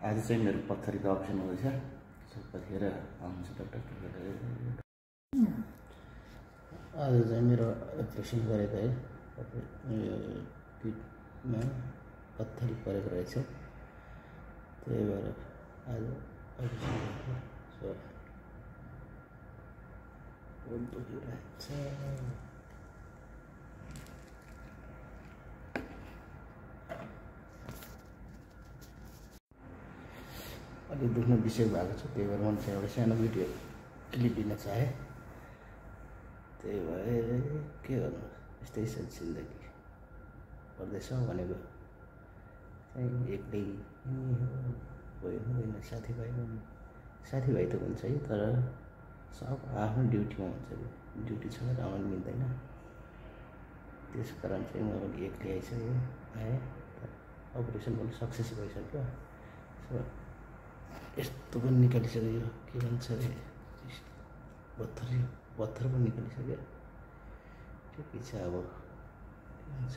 आज चाहिँ मेरो पत्थरीको अप्सन हुँदैछ। कतिखेर आउँछ डाक्टर? आज चाहिँ मेरो अपरेसन गरेको है, पिठमा पत्थरी परेको रहेछ, त्यही भएर आज अपरेसन गरेको। दुखिरहेछ। अलि दुख्न विषय भएको छ, त्यही भएर मैले एउटा सानो भिडियो क्लिप लिन चाहे। त्यही भएर के गर्नु, यस्तै छ जिन्दगी। पर्दैछ भनेको चाहिँ एक्लै हुँदैन, साथीभाइ त हुन्छ है, तर सब आफ्नो ड्युटीमा हुन्छ कि ड्युटी छ र आउनु मिल्दैन। त्यसै कारण चाहिँ म एक्लै आएँ। अपरेसन पनि सक्सेस भइसक्यो। यस्तो पनि निकालिसक्यो, के भन्छ अरे पत्थर पनि निकालिसक्यो। के छ अब, के भन्छ।